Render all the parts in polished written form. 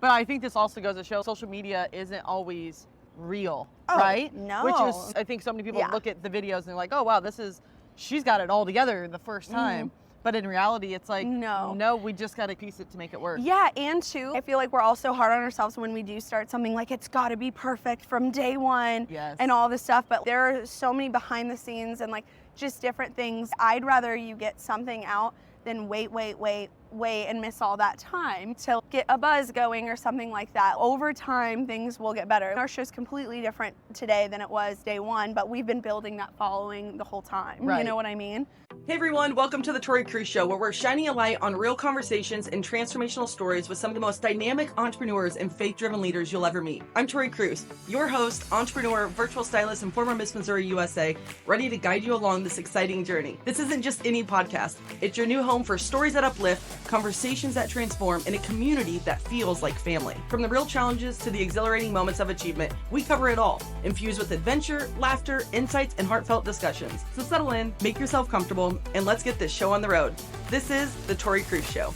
But I think this also goes to show social media isn't always real, Oh, right? no. Which is, I think so many people look at the videos and they're like, oh, wow, she's got it all together the first time. But in reality, it's like, no, we just got to piece it to make it work. Yeah, and two, I feel like we're also hard on ourselves when we do start something, like it's got to be perfect from day one and all this stuff. But there are so many behind the scenes and like just different things. I'd rather you get something out than wait and miss all that time to get a buzz going or something like that. Over time, things will get better. Our show's completely different today than it was day one, but we've been building that following the whole time. Right. You know what I mean? Hey everyone, welcome to the Tori Cruz Show, where we're shining a light on real conversations and transformational stories with some of the most dynamic entrepreneurs and faith-driven leaders you'll ever meet. I'm Tori Cruz, your host, entrepreneur, virtual stylist, and former Miss Missouri USA, ready to guide you along this exciting journey. This isn't just any podcast. It's your new home for stories that uplift, conversations that transform, and a community that feels like family. From the real challenges to the exhilarating moments of achievement, we cover it all, infused with adventure, laughter, insights, and heartfelt discussions. So settle in, make yourself comfortable, and let's get this show on the road. This is the Tori Cruz Show.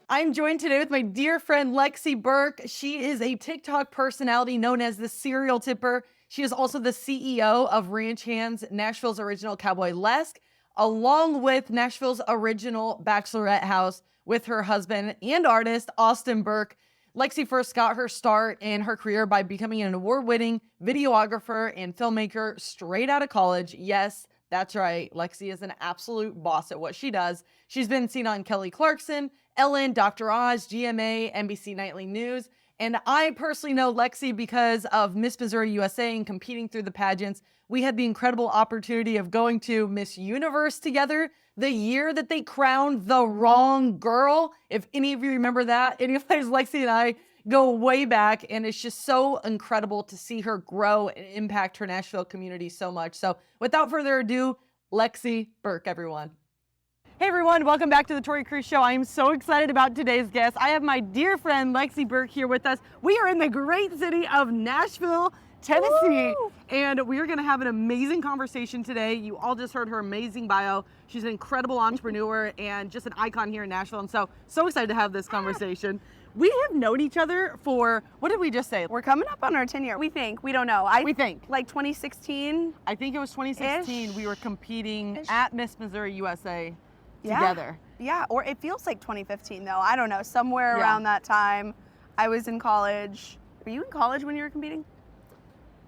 I'm joined today with my dear friend Lexy Burke. She is a TikTok personality known as the Serial Tipper. She is also the CEO of Ranch Hands, Nashville's original cowboy Lesk, along with Nashville's original bachelorette house with her husband and artist, Austin Burke. Lexy first got her start in her career by becoming an award-winning videographer and filmmaker straight out of college. Yes, that's right. Lexy is an absolute boss at what she does. She's been seen on Kelly Clarkson, Ellen, Dr. Oz, GMA, NBC Nightly News. And I personally know Lexy because of Miss Missouri USA and competing through the pageants. We had the incredible opportunity of going to Miss Universe together the year that they crowned the wrong girl. If any of you remember that, anyways, Lexy and I go way back, and it's just so incredible to see her grow and impact her Nashville community so much. So without further ado, Lexy Burke, everyone. Hey everyone, welcome back to the Tori Cruz Show. I am so excited about today's guest. I have my dear friend Lexy Burke here with us. We are in the great city of Nashville, Tennessee, and we are going to have an amazing conversation today. You all just heard her amazing bio. She's an incredible entrepreneur and just an icon here in Nashville. And so excited to have this conversation. We have known each other for, what did we just say? We're coming up on our 10-year. We think. We don't know. We think. Like 2016? I think it was 2016. We were competing at Miss Missouri USA together. Yeah, or it feels like 2015 though. I don't know. Somewhere around that time, I was in college. Were you in college when you were competing?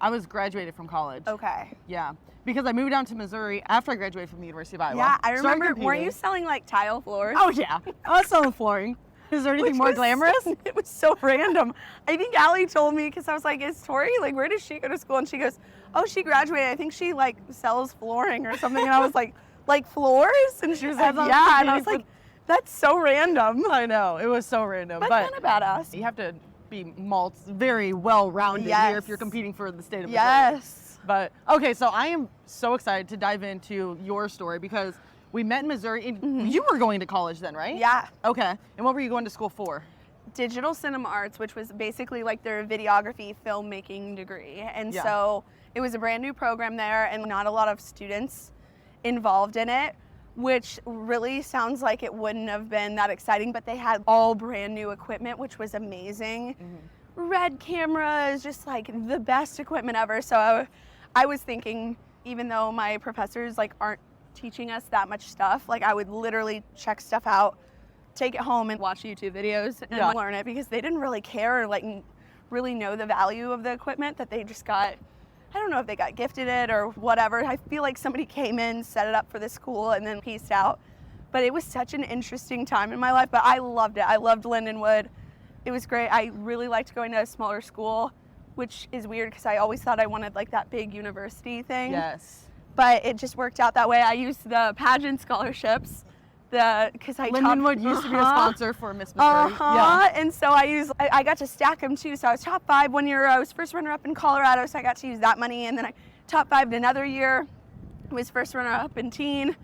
I was graduated from college. Okay. Yeah, because I moved down to Missouri after I graduated from the University of Iowa. Yeah, I remember. Weren't you selling like tile floors? Oh yeah, I was selling flooring. Is there anything more glamorous? It was so random. I think Allie told me, because I was like, is Tori, like, where does she go to school? And she goes, oh, she graduated. I think she like sells flooring or something. And I was like floors? And she was like, yeah. And I was like, that's so random. I know, it was so random. But kind of badass. You have to be very well-rounded here if you're competing for the state of Missouri. Yes. But okay, so I am so excited to dive into your story because we met in Missouri. And you were going to college then, right? Yeah. Okay. And what were you going to school for? Digital Cinema Arts, which was basically like their videography filmmaking degree. And so it was a brand new program there and not a lot of students involved in it, which really sounds like it wouldn't have been that exciting, but they had all brand new equipment, which was amazing. Red cameras, just like the best equipment ever. So I was thinking, even though my professors like aren't teaching us that much stuff, like I would literally check stuff out, take it home and watch YouTube videos and learn it, because they didn't really care or like really know the value of the equipment that they just got. I don't know if they got gifted it or whatever. I feel like somebody came in, set it up for the school, and then pieced out. But it was such an interesting time in my life, but I loved it. I loved Lindenwood. It was great. I really liked going to a smaller school, which is weird because I always thought I wanted like that big university thing. Yes. But it just worked out that way. I used the pageant scholarships. Because Lindenwood used to be a sponsor for Miss Missouri. And so I got to stack them too. So I was top 5 one year. I was first runner-up in Colorado, so I got to use that money. And then I top 5'd another year. Was first runner-up in teen.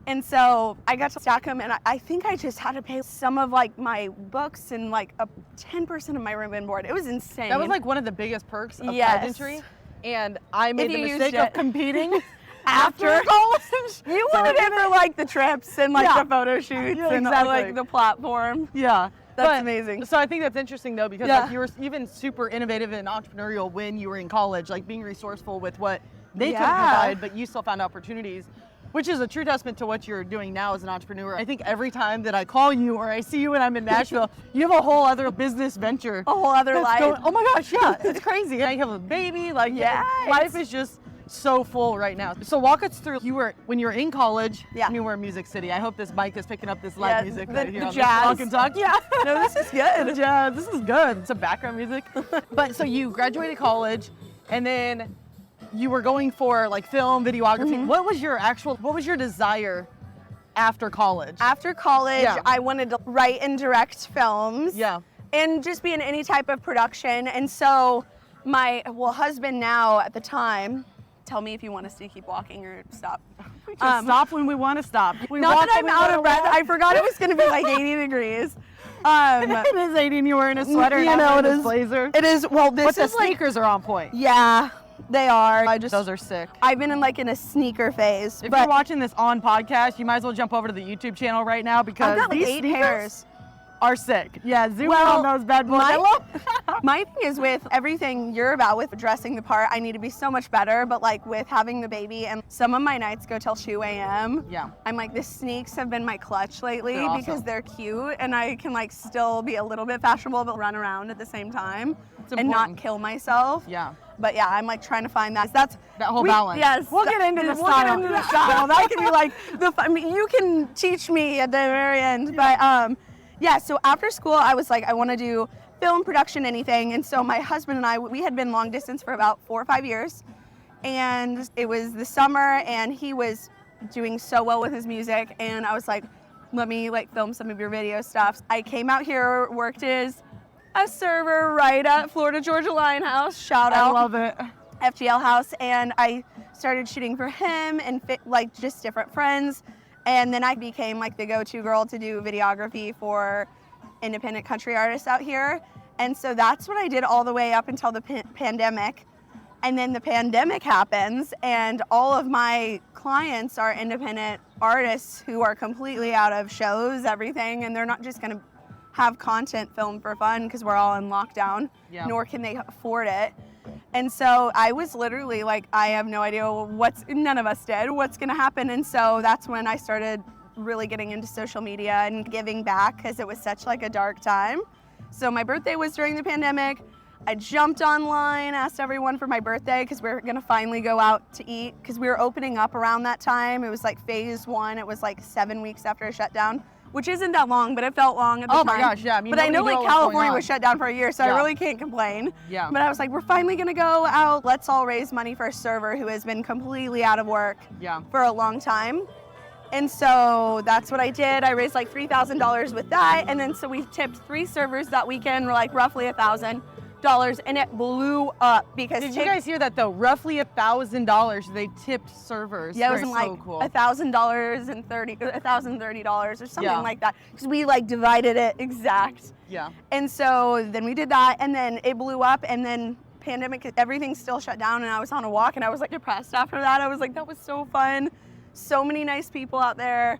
And so I got to stack them, and I think I just had to pay some of like my books and like 10% of my room and board. It was insane. That was like one of the biggest perks of pageantry. And I made the mistake of competing after college. You wanted it for like the trips and like the photo shoots and like the platform. Yeah. That's amazing. So I think that's interesting though, because Yeah. like you were even super innovative and entrepreneurial when you were in college, like being resourceful with what they couldn't provide, but you still found opportunities, which is a true testament to what you're doing now as an entrepreneur. I think every time that I call you or I see you when I'm in Nashville, you have a whole other business venture. A whole other that's life. oh my gosh, yeah, it's crazy. And you have a baby, like life is just so full right now. So walk us through, when you were in college, and you were in Music City. I hope this mic is picking up this live music right here on jazz. this Walk and Talk. Yeah. No, this is good. Yeah, this is good. Some background music. But so you graduated college and then you were going for like film, videography. What was your desire after college? After college, I wanted to write and direct films. Yeah. And just be in any type of production. And so my husband now at the time, tell me if you want us to keep walking or stop. We just stop when we want to stop. We Not walk that I'm when we out of wanna breath. walk. I forgot it was going to be like 80 degrees. It is 80 and you're wearing a sweater and I'm wearing this blazer. It is, well, this But the is like, sneakers are on point. yeah, they are. Those are sick. I've been in like in a sneaker phase. If but you're watching this on podcast, you might as well jump over to the YouTube channel right now because I've got like these 8 sneakers pairs. are sick. Yeah, zoom in Well, on those bad boys. My thing is with everything you're about with dressing the part, I need to be so much better, but like with having the baby and some of my nights go till 2 a.m. Yeah. I'm like, the sneaks have been my clutch lately They're awesome. because they're cute and I can like still be a little bit fashionable but run around at the same time and not important. kill myself. Yeah. But yeah, I'm like trying to find that whole balance. Yes. We'll get into the We'll style. get into the style. That can be like I mean, you can teach me at the very end. But yeah, so after school I was like, I want to do film production, anything. And so my husband and I, we had been long distance for about 4 or 5 years. And it was the summer and he was doing so well with his music. And I was like, let me like film some of your video stuff. I came out here, worked as a server right at Florida Georgia Line House. Shout out. I love it. FGL House. And I started shooting for him and like just different friends. And then I became like the go-to girl to do videography for independent country artists out here. And so that's what I did all the way up until the pandemic. And then the pandemic happens and all of my clients are independent artists who are completely out of shows, everything, and they're not just gonna have content filmed for fun because we're all in lockdown, nor can they afford it. And so I was literally like, I have no idea none of us did, what's gonna happen. And so that's when I started really getting into social media and giving back because it was such like a dark time. So my birthday was during the pandemic. I jumped online, asked everyone for my birthday because we were gonna finally go out to eat because we were opening up around that time. It was like phase 1. It was like 7 weeks after a shutdown, which isn't that long, but it felt long at the time. Oh my gosh, yeah. I mean, but I know nobody knew like what was going California on. was shut down for a year, so I really can't complain. Yeah. But I was like, we're finally gonna go out. Let's all raise money for a server who has been completely out of work for a long time. And so that's what I did. I raised like $3,000 with that. And then so we tipped 3 servers that weekend, like roughly $1,000, and it blew up because Did you guys hear that though? Roughly $1,000 they tipped servers. Yeah, it was Very like so cool. $1,030 or something like that. Because we like divided it exact. Yeah. And so then we did that and then it blew up and then pandemic, everything still shut down and I was on a walk and I was like depressed after that. I was like, that was so fun. So many nice people out there.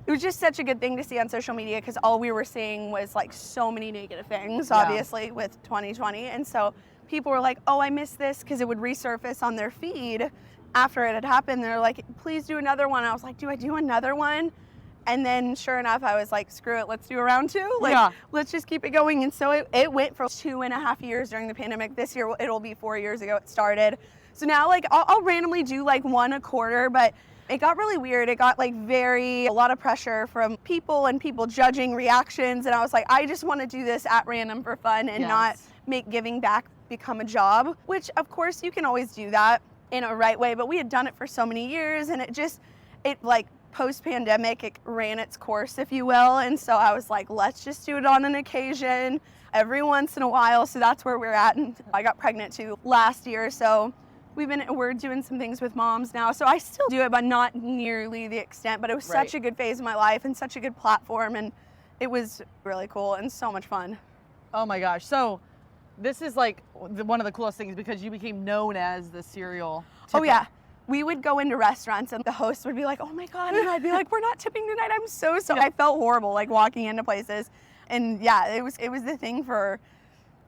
It was just such a good thing to see on social media because all we were seeing was like so many negative things, obviously, with 2020. And so people were like, oh, I missed this because it would resurface on their feed after it had happened. They're like, please do another one. I was like, do I do another one? And then sure enough, I was like, screw it, let's do a round 2. Like, let's just keep it going. And so it went for 2.5 years during the pandemic. This year, it'll be 4 years ago it started. So now like I'll randomly do like 1 a quarter, but it got really weird. It got like a lot of pressure from people and people judging reactions. And I was like, I just want to do this at random for fun and not make giving back become a job, which of course you can always do that in a right way. But we had done it for so many years and it like post-pandemic, it ran its course, if you will. And so I was like, let's just do it on an occasion every once in a while. So that's where we're at. And I got pregnant too last year. So we're doing some things with moms now. So I still do it, but not nearly the extent, but it was such a good phase of my life and such a good platform. And it was really cool and so much fun. Oh my gosh. So this is like one of the coolest things because you became known as the serial tipper. Oh yeah. We would go into restaurants and the host would be like, oh my God. And I'd be like, we're not tipping tonight. I'm so sorry. I felt horrible like walking into places. And yeah, it was the thing for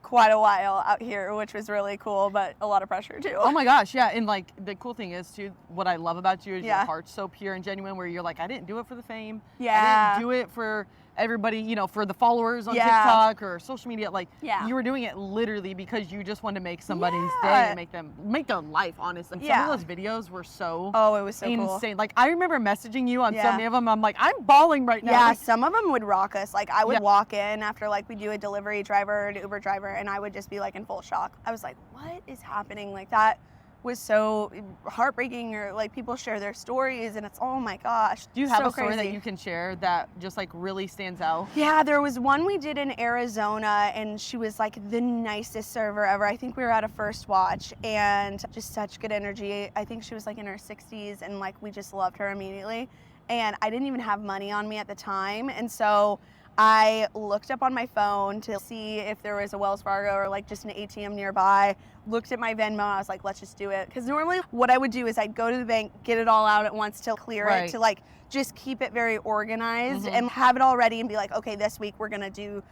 quite a while out here, which was really cool, but a lot of pressure too. Oh my gosh, yeah. And like the cool thing is too, what I love about you is your Yeah. heart's so pure and genuine, where you're like, I didn't do it for the fame. Yeah. I didn't do it for everybody, you know, for the followers on Yeah. TikTok or social media. Like Yeah. you were doing it literally because you just wanted to make somebody's day Yeah. and make their life, honestly. Yeah. Some of those videos were so Oh, it was so insane. cool. Like I remember messaging you on so Yeah. many of them. I'm like, I'm bawling right now. Yeah, Like, some of them would rock us. Like I would Yeah. walk in after like we do a delivery driver or an Uber driver, and I would just be like in full shock. I was like, what is happening? Like that was so heartbreaking, or like people share their stories and it's, oh my gosh. do you have so a story crazy. that you can share that just like really stands out? Yeah, there was one we did in Arizona, and she was like the nicest server ever. I think we were at a first watch, and just such good energy. I think she was like in her 60s, and like we just loved her immediately. And I didn't even have money on me at the time, and so I looked up on my phone to see if there was a Wells Fargo or like just an ATM nearby. Looked at my Venmo, I was like, let's just do it. Because normally what I would do is I'd go to the bank, get it all out at once to clear Right. it, to like just keep it very organized Mhm. and have it all ready and be like, okay, this week we're gonna do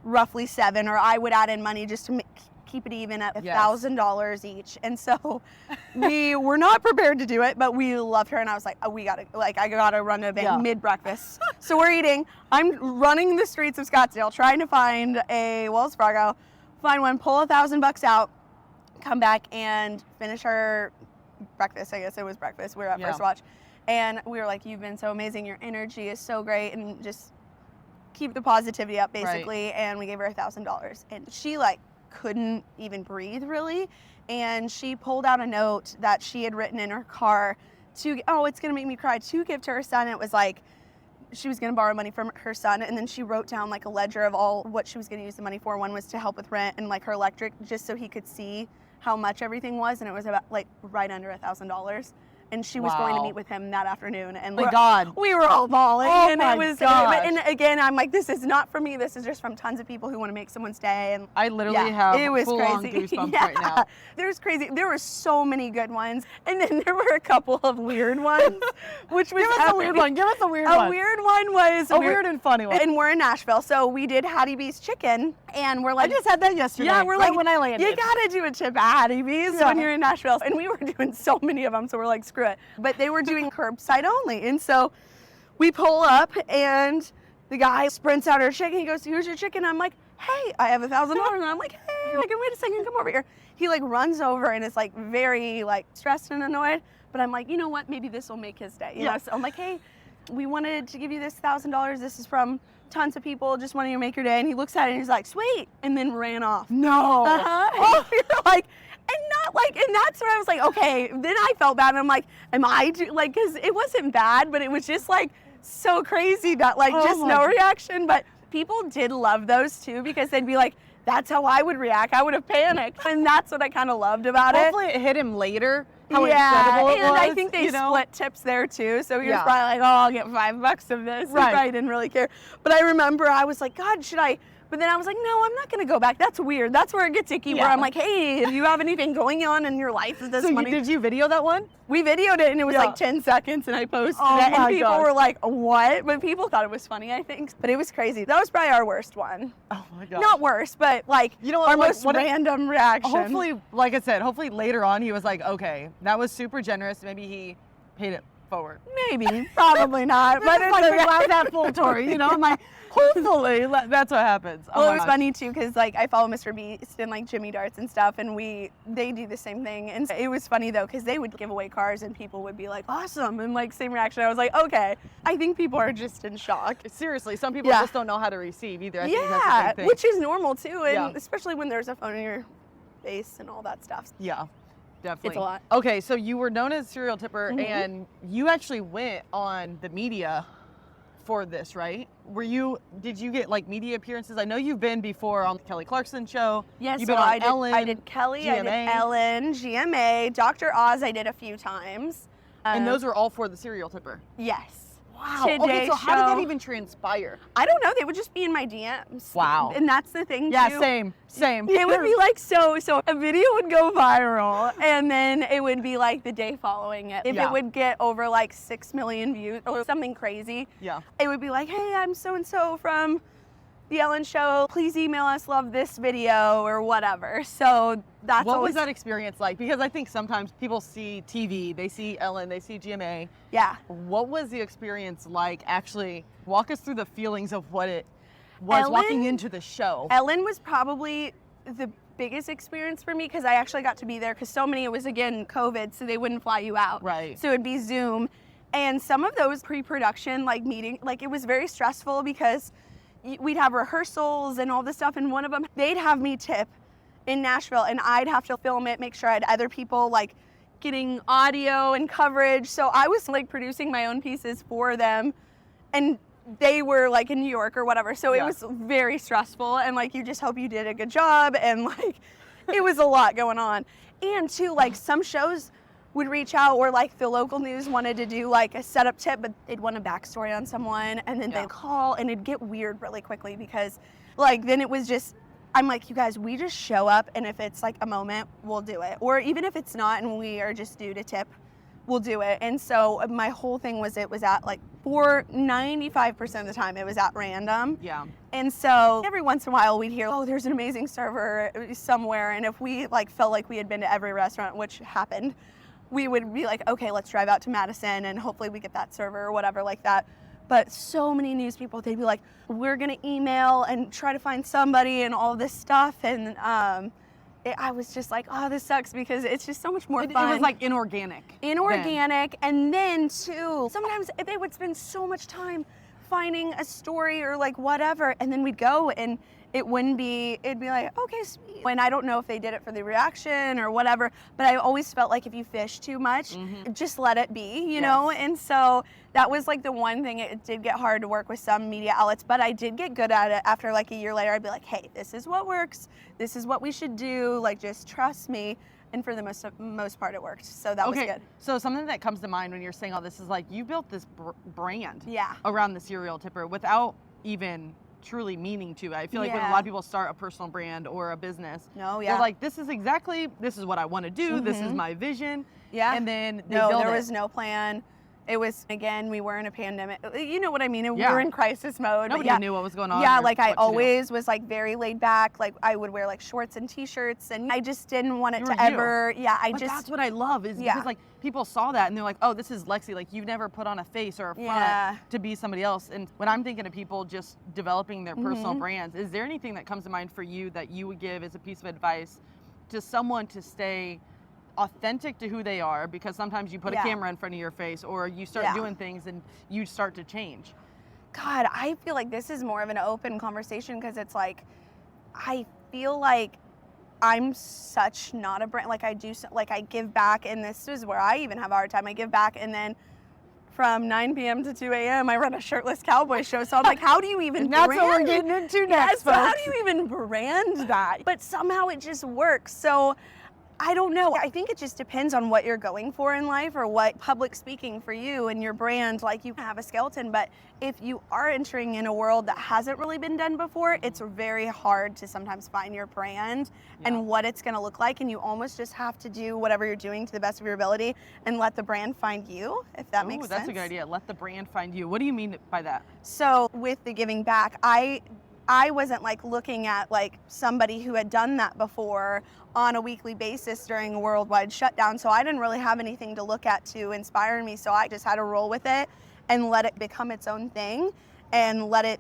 roughly 7, or I would add in money just to keep it even at Yes. $1,000 each. And so we were not prepared to do it, but we loved her, and I was like, oh, I gotta run to the bank Yeah. mid-breakfast. So we're eating. I'm running the streets of Scottsdale trying to find a Wells Fargo, find one, pull $1,000 out, come back and finish our breakfast. I guess it was breakfast. We were at Yeah. First Watch. And we were like, you've been so amazing. Your energy is so great. And just keep the positivity up, basically. And we gave her $1,000. And she like couldn't even breathe, really. And she pulled out a note that she had written in her car to, oh, it's going to make me cry, to give to her son. It was like, she was going to borrow money from her son, and then she wrote down like a ledger of all what she was going to use the money for. One was to help with rent and like her electric, just so he could see how much everything was, and it was about like right under $1,000. And she was going to Wow. meet with him that afternoon, and Oh my God. we were all bawling. Oh and my it was, gosh. and again, I'm like, this is not for me. This is just from tons of people who want to make someone's day. And I literally yeah, have it was full-on crazy. goosebumps Yeah. right now. There's crazy. There were so many good ones, and then there were a couple of weird ones, which was Give us a weird one. Give us a weird a one. weird one was A weird and funny one. and we're in Nashville, so we did Hattie B's chicken, and we're I like, just had that yesterday. yeah, we're right like, when I landed. you gotta do a tip at Hattie B's Yeah. when you're in Nashville, and we were doing so many of them, so we're like, screw it. But they were doing curbside only, and so we pull up, and the guy sprints out our chicken. He goes, "Here's your chicken." I'm like, "Hey, I have $1,000," and I'm like, "Hey, like, wait a second, come over here." He like runs over and is like very like stressed and annoyed, but I'm like, you know what? Maybe this will make his day. You Yeah. know, so I'm like, "Hey, we wanted to give you this $1,000. This is from tons of people. Just wanting to make your day." And he looks at it and he's like, "Sweet," and then ran off. No. Uh-huh. And we were like, and not like, and that's where I was like, okay. Then I felt bad. And I'm like, am I like, because it wasn't bad, but it was just like so crazy that like Oh just my no God. reaction. But people did love those too, because they'd be like, that's how I would react. I would have panicked. And that's what I kind of loved about it. Hopefully it hit him later. How Yeah, incredible it and was. I think they you know? split tips there too. So he was Yeah. probably like, "Oh, I'll get $5 of this." Right. He probably didn't really care. But I remember I was like, "God, should I?" But then I was like, "No, I'm not going to go back. That's weird." That's where it gets icky. Where Yeah. I'm like, "Hey, do you have anything going on in your life with this So money?" did you video that one? We videoed it, and it was Yeah. like 10 seconds, and I posted Oh it, and my people gosh. were like, "What?" But people thought it was funny, I think. But it was crazy. That was probably our worst one. Oh my God. Not worst, but like You know what, our like, most what if- random reaction. Hopefully, like I said, hopefully later on he was like, okay, that was super generous. Maybe he paid it forward. Maybe, probably not. But But it's like okay. wow, that full tour, you know? I'm like, hopefully that's what happens. Oh Well, my it was gosh. funny too, because like I follow Mr. Beast and like Jimmy Darts and stuff, and they do the same thing. And it was funny though, because they would give away cars and people would be like, "Awesome," and like same reaction. I was like, okay, I think people are just in shock. Seriously, some people Yeah. just don't know how to receive either. I think that's the Yeah, big thing. which is normal too, and Yeah. especially when there's a phone in your face and all that stuff. Yeah, definitely. It's a lot. Okay, so you were known as serial tipper, Mhm. and you actually went on the media for this, right? Did you get like media appearances? I know you've been before on the Kelly Clarkson show. Yes, You've so been on I did, Ellen, I did Kelly, I GMA. did Ellen, GMA, Dr. Oz. I did a few times. And those were all for the serial tipper. Yes. Wow. Today Okay, so how did that show. even transpire? I don't know. They would just be in my DMs. Wow. And that's the thing Yeah, too. same. It would be like so a video would go viral, and then it would be like the day following it. If Yeah. it would get over like 6 million views or something crazy, Yeah. it would be like, "Hey, I'm so and so from The Ellen Show, please email us, love this video or whatever. So that's What always, was that experience like? Because I think sometimes people see TV, they see Ellen, they see GMA. yeah. What was the experience like? Actually, walk us through the feelings of what it was walking into the show. Ellen was probably the biggest experience for me because I actually got to be there because so many, it was again COVID, so they wouldn't fly you out. Right. So it'd be Zoom. And some of those pre-production like meeting, like it was very stressful because we'd have rehearsals and all this stuff, and one of them, they'd have me tip in Nashville and I'd have to film it, make sure I had other people like getting audio and coverage. So I was like producing my own pieces for them, and they were like in New York or whatever. So it was very stressful, and like you just hope you did a good job, and like it was a lot going on. And too, like some shows would reach out, or like the local news wanted to do like a setup tip, but they'd want a backstory on someone, and then they'd call, and it'd get weird really quickly because like then it was just, I'm like, you guys, we just show up, and if it's like a moment, we'll do it. Or even if it's not and we are just due to tip, we'll do it. And so my whole thing was, it was at like 95% of the time it was at random. Yeah. And so every once in a while we'd hear, oh, there's an amazing server somewhere. And if we like felt like we had been to every restaurant, which happened, we would be like, okay, let's drive out to Madison and hopefully we get that server or whatever like that. But so many news people, they'd be like, we're gonna email and try to find somebody and all this stuff. And I was just like, oh, this sucks because it's just so much more fun. It was like inorganic. And then too, sometimes they would spend so much time finding a story or like whatever, and then we'd go and it'd be like, okay, sweet. And I don't know if they did it for the reaction or whatever, but I always felt like if you fish too much, just let it be, you know? And so that was like the one thing. It did get hard to work with some media outlets, but I did get good at it. After like a year later, I'd be like, hey, this is what works. This is what we should do. Like, just trust me. And for the most part, it worked. So that was good. So something that comes to mind when you're saying all this is like, you built this brand around the serial tipper without even truly meaning to. I feel like when a lot of people start a personal brand or a business, they're like, this is what I want to do. This is my vision. Yeah. And then there was no plan. It was, again, we were in a pandemic. You know what I mean? We were in crisis mode. Nobody knew what was going on. Yeah, like I always was like very laid back. Like I would wear like shorts and t-shirts, and I just didn't want it to ever, but that's what I love is because like people saw that and they're like, oh, this is Lexi. Like you've never put on a face or a front to be somebody else. And when I'm thinking of people just developing their personal brands, is there anything that comes to mind for you that you would give as a piece of advice to someone to stay authentic to who they are? Because sometimes you put a camera in front of your face or you start doing things and you start to change. God, I feel like this is more of an open conversation because it's like, I feel like I'm such not a brand. Like I give back, and this is where I even have a hard time. I give back, and then from 9 p.m. to 2 a.m. I run a shirtless cowboy show. So I'm like, how do you even That's brand what we're getting into next, folks. How do you even brand that? But somehow it just works. So I don't know. I think it just depends on what you're going for in life or what public speaking for you and your brand. Like you have a skeleton, but if you are entering in a world that hasn't really been done before, it's very hard to sometimes find your brand and what it's going to look like. And you almost just have to do whatever you're doing to the best of your ability and let the brand find you, if that makes sense. That's a good idea. Let the brand find you. What do you mean by that? So with the giving back, I wasn't like looking at like somebody who had done that before on a weekly basis during a worldwide shutdown. So I didn't really have anything to look at to inspire me. So I just had to roll with it and let it become its own thing and let it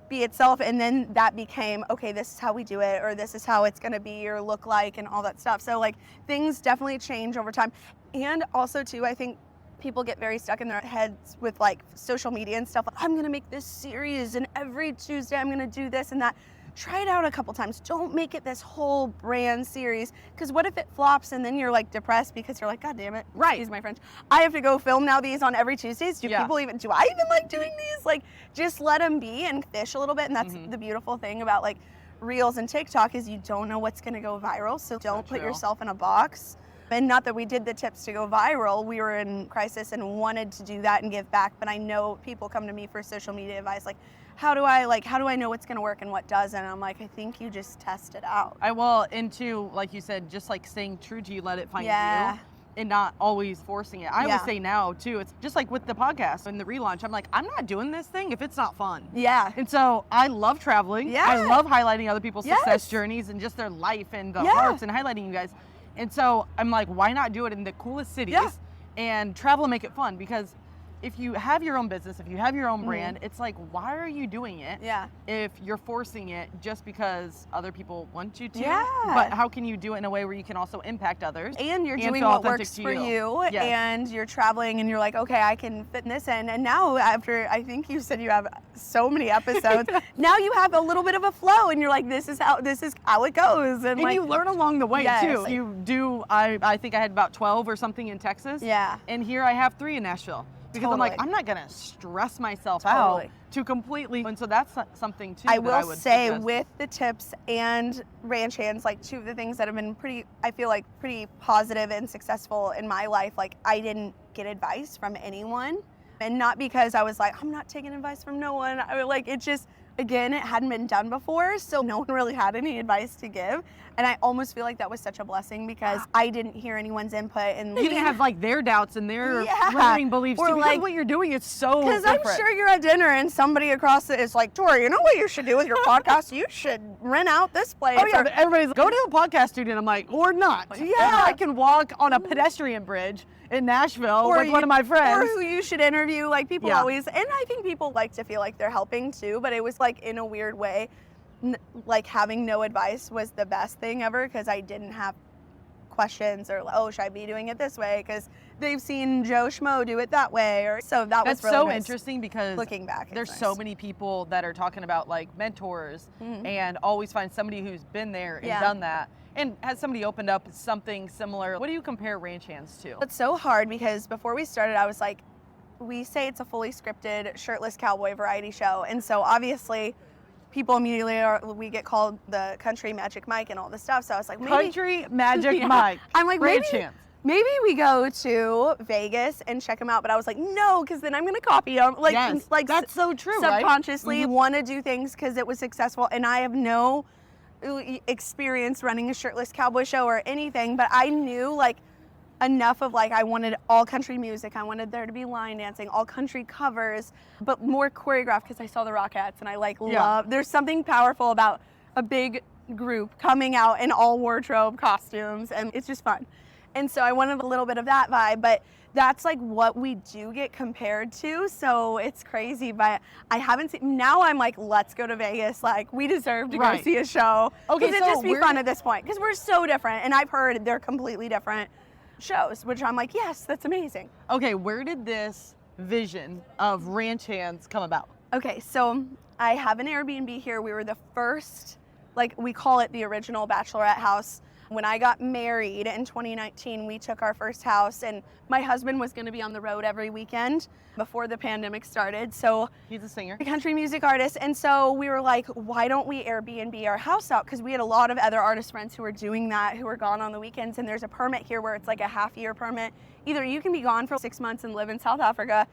be itself. And then that became, okay, this is how we do it, or this is how it's gonna be or look like and all that stuff. So like things definitely change over time. And also too, I think people get very stuck in their heads with like social media and stuff. Like, I'm gonna make this series and every Tuesday I'm gonna do this and that. Try it out a couple times. Don't make it this whole brand series, because what if it flops and then you're like depressed because you're like, God damn it, excuse my French, I have to go film now these on every Tuesdays. Do I even like doing these? Like, just let them be and fish a little bit. And that's the beautiful thing about like Reels and TikTok is you don't know what's gonna go viral. So don't put yourself in a box. And not that we did the tips to go viral, we were in crisis and wanted to do that and give back. But I know people come to me for social media advice, like, how do I know what's gonna work and what doesn't? And I'm like, I think you just test it out. And two, like you said, just like staying true to you, let it find you. and not always forcing it. I always Yeah. say now too, it's just like with the podcast and the relaunch, I'm like, I'm not doing this thing if it's not fun. Yeah. And so I love traveling. Yeah. I love highlighting other people's Yes. success journeys and just their life and the Yeah. hearts and highlighting you guys. And so I'm like, why not do it in the coolest cities Yeah. and travel and make it fun? Because if you have your own business, if you have your own brand, it's like, why are you doing it Yeah. if you're forcing it just because other people want you to? Yeah. But how can you do it in a way where you can also impact others? And you're and doing feel what authentic works to for you, Yes. and you're traveling, and you're like, okay, I can fit this in. And now, after I think you said you have so many episodes, now you have a little bit of a flow, and you're like, this is how it goes. And like, you learn along the way Yes. too. You do. I think I had about 12 or something in Texas. Yeah. And here I have 3 in Nashville. Because I'm like, Totally. I'm not gonna stress myself Totally. out to completely. And so that's something too. I that I will would say suggest. with the tips and ranch hands, like 2 of the things that have been I feel like pretty positive and successful in my life, like I didn't get advice from anyone. And not because I was like, I'm not taking advice from no one. I was like, it just, again, it hadn't been done before. So no one really had any advice to give. And I almost feel like that was such a blessing because I didn't hear anyone's input. And you didn't have like their doubts and their Yeah. limiting beliefs Or too, because like- what you're doing is so because different. I'm sure you're at dinner and somebody across it is like, Tori, you know what you should do with your podcast? You should rent out this place. Oh yeah, or- but everybody's go to a podcast studio, and I'm like, or not. Yeah. If I can walk on a pedestrian bridge in Nashville with you- one of my Or friends. who you should interview. Like people Yeah. always, and I think people like to feel like they're helping too, but it was like in a weird way, like having no advice was the best thing ever because I didn't have questions or, oh, should I be doing it this way? Because they've seen Joe Schmo do it that way. Or so that That's was really so nice. interesting because Looking back, there's it's so nice. many people that are talking about like mentors Mhm. and always find somebody who's been there and Yeah. done that. And has somebody opened up something similar? What do you compare ranch hands to? It's so hard because before we started, I was like, we say it's a fully scripted, shirtless cowboy variety show. And so obviously, people immediately we get called the country magic Mike and all this stuff. So I was like, maybe. Country Magic Yeah. Mike. I'm like, ranch maybe, hands. maybe we go to Vegas and check them out. But I was like, no, because then I'm going to copy them. Like, Yes, like that's so true, right? subconsciously want to do things because it was successful. And I have no experience running a shirtless cowboy show or anything, but I knew like enough of like I wanted all country music. I wanted there to be line dancing, all country covers, but more choreographed because I saw the Rockettes and I like love. There's something powerful about a big group coming out in all wardrobe costumes, and it's just fun. And so I wanted a little bit of that vibe, but that's like what we do get compared to. So it's crazy, but I haven't seen, now I'm like, let's go to Vegas. Like we deserve to go Right. see a show. Okay, Because so it'd just be where fun did- at this point because we're so different. And I've heard they're completely different shows, which I'm like, yes, that's amazing. Okay, where did this vision of ranch hands come about? Okay, so I have an Airbnb here. We were the first, like we call it the original bachelorette house. When I got married in 2019, we took our first house, and my husband was going to be on the road every weekend before the pandemic started. So He's a singer. a country music artist. And so we were like, why don't we Airbnb our house out? Because we had a lot of other artist friends who were doing that, who were gone on the weekends. And there's a permit here where it's like a half-year permit. Either you can be gone for 6 months and live in South Africa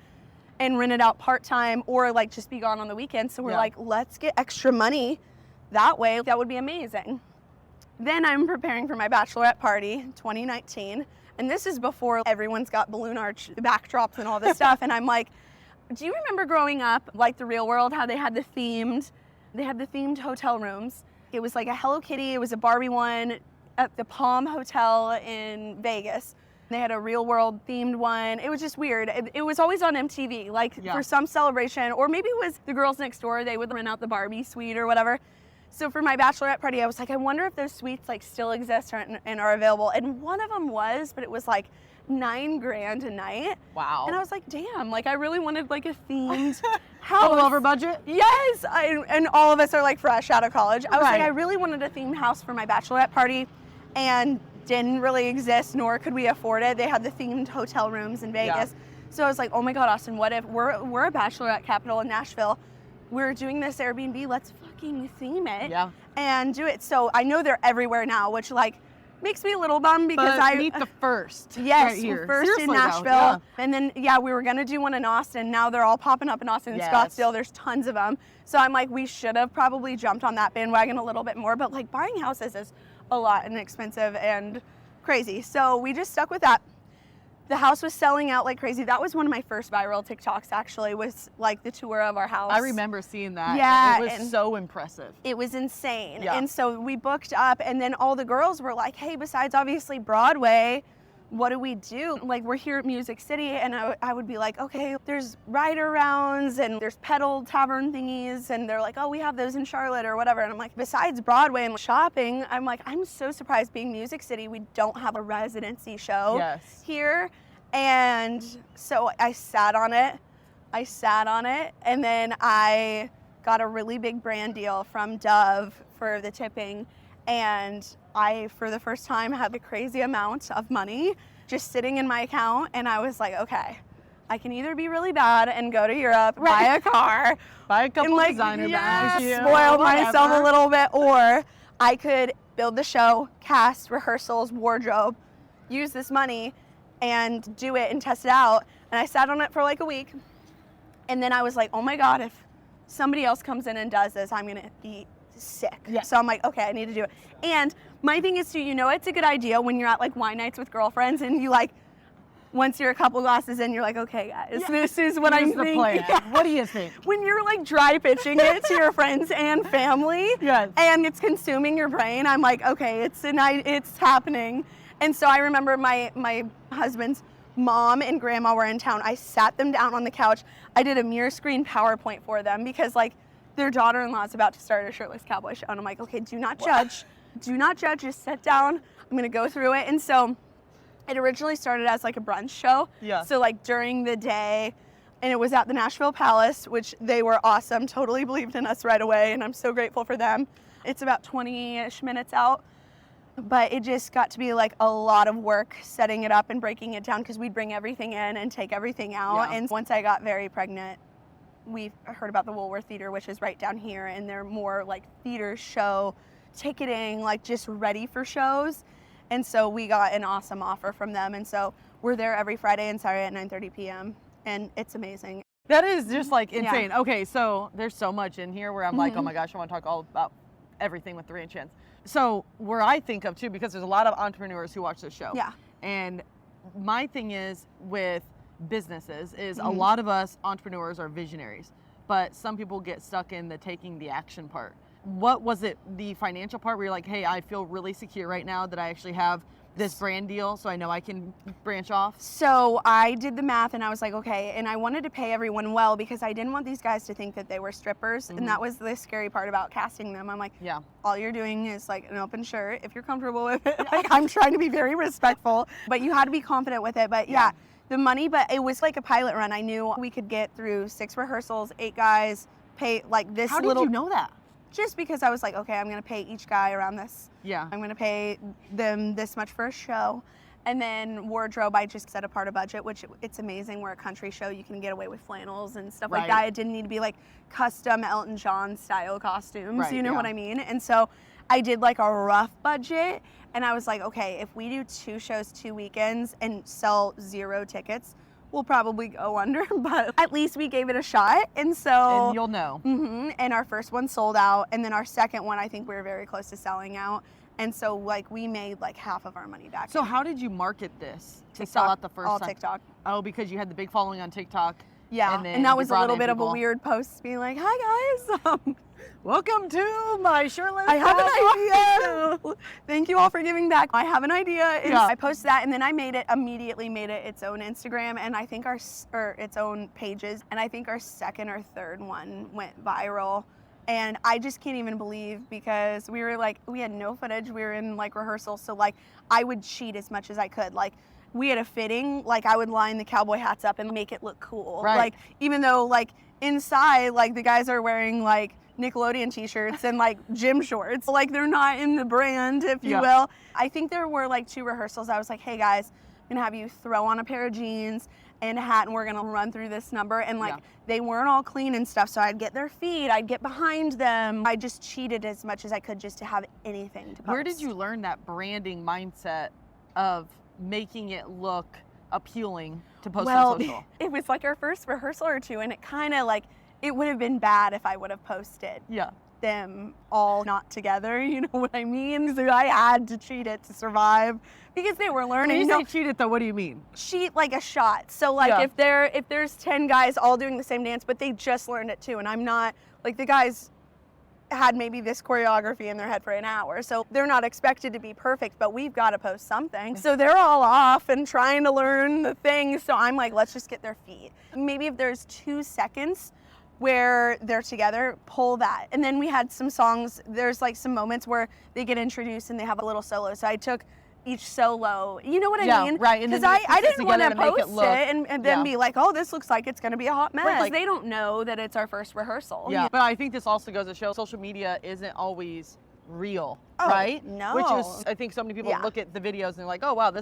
and rent it out part-time, or like just be gone on the weekends. So we're Yeah. like, let's get extra money that way. That would be amazing. Then I'm preparing for my bachelorette party 2019. And this is before everyone's got balloon arch backdrops and all this stuff. And I'm like, do you remember growing up, like the Real World, how they had the themed hotel rooms? It was like a Hello Kitty, it was a Barbie one at the Palm Hotel in Vegas. They had a Real World themed one. It was just weird. It was always on MTV, like Yeah. for some celebration, or maybe it was the girls next door, they would rent out the Barbie suite or whatever. So for my bachelorette party, I was like, I wonder if those suites like still exist and are available. And one of them was, but it was like $9,000 a night. Wow. And I was like, damn, like I really wanted like a themed a house. little over budget? Yes, and all of us are like fresh out of college. I was like, Right. I really wanted a themed house for my bachelorette party, and didn't really exist, nor could we afford it. They had the themed hotel rooms in Vegas. So I was like, oh my God, Austin, what if we're a bachelorette capital in Nashville? We're doing this Airbnb, let's fucking theme it Yeah. and do it. So I know they're everywhere now, which like makes me a little bummed because But I meet the first. Yes, right here. first Seriously, in though, Nashville, yeah. and then we were gonna do one in Austin. Now they're all popping up in Austin and Yes. Scottsdale. There's tons of them. So I'm like, we should have probably jumped on that bandwagon a little bit more. But like buying houses is a lot and expensive and crazy. So we just stuck with that. The house was selling out like crazy. That was one of my first viral TikToks, actually, was like the tour of our house. I remember seeing that. Yeah, It was so impressive. It was insane. Yeah. And so we booked up, and then all the girls were like, hey, besides obviously Broadway, what do we do? Like, we're here at Music City, and I would be like, okay, there's rider rounds and there's pedal tavern thingies, and they're like, oh, we have those in Charlotte or whatever. And I'm like, besides Broadway and shopping, I'm like, I'm so surprised being Music City, we don't have a residency show here. And so I sat on it, and then I got a really big brand deal from Dove for the tipping. And I, for the first time, had a crazy amount of money just sitting in my account. And I was like, okay, I can either be really bad and go to Europe, buy a car, buy a couple and designer bags, spoil myself a little bit, or I could build the show, cast, rehearsals, wardrobe, use this money and do it and test it out. And I sat on it for like a week. And then I was like, oh my God, if somebody else comes in and does this, I'm going to be sick. Yeah. So I'm like, okay, I need to do it. And my thing is too, you know, it's a good idea when you're at like wine nights with girlfriends and you like, once you're a couple glasses in, you're like, okay, guys, this is what I'm thinking. Yeah. What do you think? When you're like dry pitching it to your friends and family, and it's consuming your brain, I'm like, okay, it's happening. And so I remember my husband's mom and grandma were in town. I sat them down on the couch. I did a mirror screen PowerPoint for them because like their daughter-in-law is about to start a shirtless cowboy show. And I'm like, okay, do not judge. Do not judge. Just sit down. I'm going to go through it. And so it originally started as like a brunch show. Yeah. So like during the day, and it was at the Nashville Palace, which they were awesome, totally believed in us right away. And I'm so grateful for them. It's about 20-ish minutes out. But it just got to be like a lot of work setting it up and breaking it down because we'd bring everything in and take everything out. Yeah. And once I got very pregnant, we heard about the Woolworth Theater, which is right down here, and they're more like theater show ticketing, like just ready for shows. And so we got an awesome offer from them. And so we're there every Friday and Saturday at 9:30 p.m. And it's amazing. That is just like insane. Yeah. Okay, so there's so much in here where I'm like, oh my gosh, I want to talk all about everything with the Ranch Hands. So where I think of too, because there's a lot of entrepreneurs who watch this show. Yeah. And my thing is with businesses is a lot of us entrepreneurs are visionaries, but some people get stuck in the taking the action part. What was it, the financial part where you're like, hey, I feel really secure right now that I actually have this brand deal so I know I can branch off? So I did the math and I was like, okay, and I wanted to pay everyone well because I didn't want these guys to think that they were strippers. And that was the scary part about casting them. I'm like, all you're doing is like an open shirt if you're comfortable with it. Like, I'm trying to be very respectful, but you had to be confident with it. But the money, but it was like a pilot run. I knew we could get through 6 rehearsals, 8 guys, pay like this little. How did you know that? Just because I was like, okay, I'm going to pay each guy around this. Yeah. I'm going to pay them this much for a show. And then wardrobe, I just set apart a budget, which it's amazing. We're a country show. You can get away with flannels and stuff like that. It didn't need to be like custom Elton John style costumes. You know what I mean? And so I did like a rough budget. And I was like, okay, if we do 2 shows, 2 weekends and sell 0 tickets, we'll probably go under, but at least we gave it a shot. And so. And you'll know. And our first one sold out. And then our second one, I think we were very close to selling out. And so like we made like half of our money back. So how did you market this to TikTok, sell out the first all time? TikTok. Oh, because you had the big following on TikTok. Yeah, and that was a little bit of a weird post being like, hi guys. Welcome to my shirtless. I have an idea. Thank you all for giving back. I have an idea. I posted that and then I immediately made it its own Instagram and I think its own pages. And I think our second or third one went viral. And I just can't even believe because we were like, we had no footage. We were in like rehearsal. So like I would cheat as much as I could. Like we had a fitting, like I would line the cowboy hats up and make it look cool. Right. Like even though like inside, like the guys are wearing like Nickelodeon t-shirts and like gym shorts. Like they're not in the brand, if you will. I think there were like 2 rehearsals. I was like, hey guys, I'm gonna have you throw on a pair of jeans and a hat and we're gonna run through this number. And like they weren't all clean and stuff. So I'd get their feet, I'd get behind them. I just cheated as much as I could just to have anything to post. Where did you learn that branding mindset of making it look appealing to post on social? It was like our first rehearsal or 2 and it kind of like, it would have been bad if I would have posted. Yeah. them all not together, you know what I mean? So I had to cheat it to survive because they were learning. When you say cheat it though, what do you mean? Cheat like a shot. So like if there's 10 guys all doing the same dance, but they just learned it too, and I'm not, like the guys had maybe this choreography in their head for an hour, so they're not expected to be perfect, but we've got to post something. So they're all off and trying to learn the things, so I'm like, let's just get their feet. Maybe if there's 2 seconds where they're together, pull that. And then we had some songs, there's like some moments where they get introduced and they have a little solo, so I took each solo, you know what I mean? Right. Because I didn't want to post it and then be like, oh, this looks like it's going to be a hot mess. Right, They don't know that it's our first rehearsal. Yeah, but I think this also goes to show social media isn't always real, Oh, right? no. Which is, I think so many people look at the videos and they're like, oh, wow,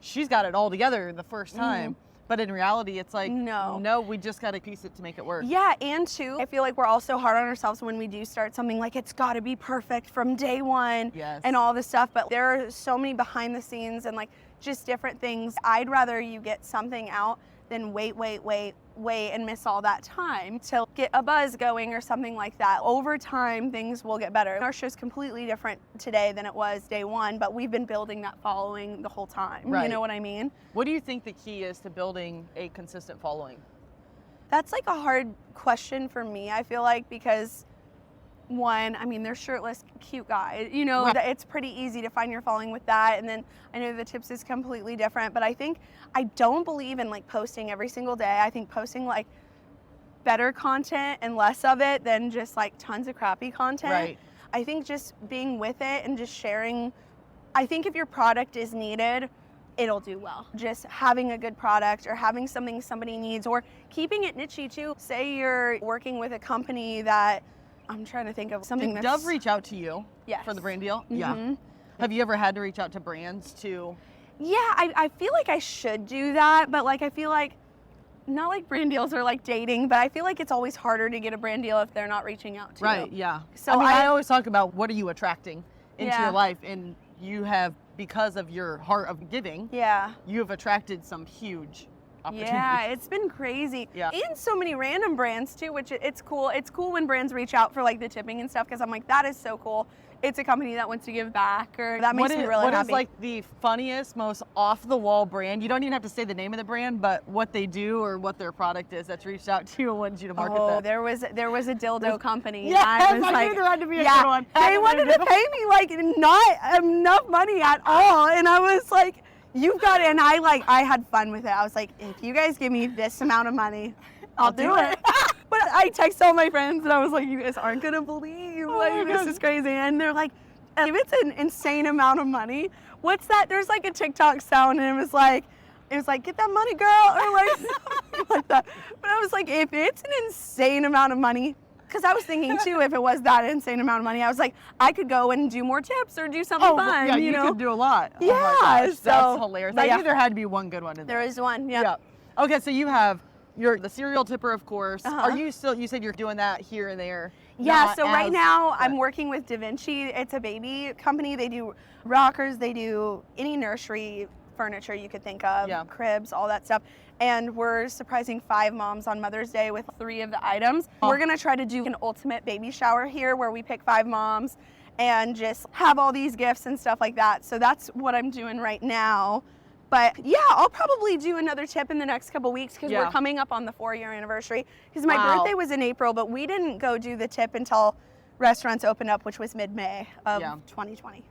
she's got it all together the first time. But in reality, it's like, no, we just got to piece it to make it work. Yeah, and two, I feel like we're all so hard on ourselves when we do start something, like it's got to be perfect from day one and all this stuff. But there are so many behind the scenes and like just different things. I'd rather you get something out than wait and miss all that time to get a buzz going or something like that. Over time, things will get better. Our show's completely different today than it was day one, but we've been building that following the whole time. Right. You know what I mean? What do you think the key is to building a consistent following? That's like a hard question for me, I feel like, because one, I mean, they're shirtless, cute guys. You know, it's pretty easy to find your following with that. And then I know the tips is completely different, but I don't believe in like posting every single day. I think posting like better content and less of it than just like tons of crappy content. Right. I think just being with it and just sharing. I think if your product is needed, it'll do well. Just having a good product or having something somebody needs or keeping it niche-y too. Say you're working with a company that, I'm trying to think of something Did that's... Dove reach out to you for the brand deal? Yeah. Have you ever had to reach out to brands to... Yeah, I feel like I should do that, but like I feel like, not like brand deals are like dating, but I feel like it's always harder to get a brand deal if they're not reaching out to you. Right, yeah. So I mean, I always talk about what are you attracting into Yeah. your life, and you have, because of your heart of giving, Yeah. you have attracted some huge opportunities. Yeah, it's been crazy. Yeah. And so many random brands too, which it's cool. It's cool when brands reach out for like the tipping and stuff, because I'm like, that is so cool. It's a company that wants to give back, or that makes me really What happy. is like the funniest, most off-the-wall brand? You don't even have to say the name of the brand, but what they do or what their product is that's reached out to you and wanted you to market that. there was a dildo company. Yes, I was I like, knew there had to be a yeah, good one. they wanted to pay me like not enough money at all, and I was like, you've got it. And I had fun with it. I was like, if you guys give me this amount of money, I'll do it. But I text all my friends and I was like, you guys aren't gonna believe, like this is crazy. And they're like, if it's an insane amount of money, what's that? There's like a TikTok sound and it was like, get that money, girl, or like something like that. But I was like, if it's an insane amount of money, because I was thinking too, if it was that insane amount of money, I was like, I could go and do more tips or do something fun. Yeah, you know? could do a lot. Yeah, oh my gosh, so, that's hilarious. I yeah. knew there had to be one good one in there. There is one, yeah. Okay, so you have the serial tipper, of course. Are you still? You said you're doing that here and there. Yeah, so right now I'm working with Da Vinci. It's a baby company. They do rockers, they do any nursery furniture you could think of, cribs, all that stuff. And we're surprising 5 moms on Mother's Day with 3 of the items. We're gonna try to do an ultimate baby shower here where we pick 5 moms and just have all these gifts and stuff like that. So that's what I'm doing right now. But yeah, I'll probably do another tip in the next couple weeks because we're coming up on the 4-year anniversary. Because my birthday was in April, but we didn't go do the tip until restaurants opened up, which was mid-May of 2020.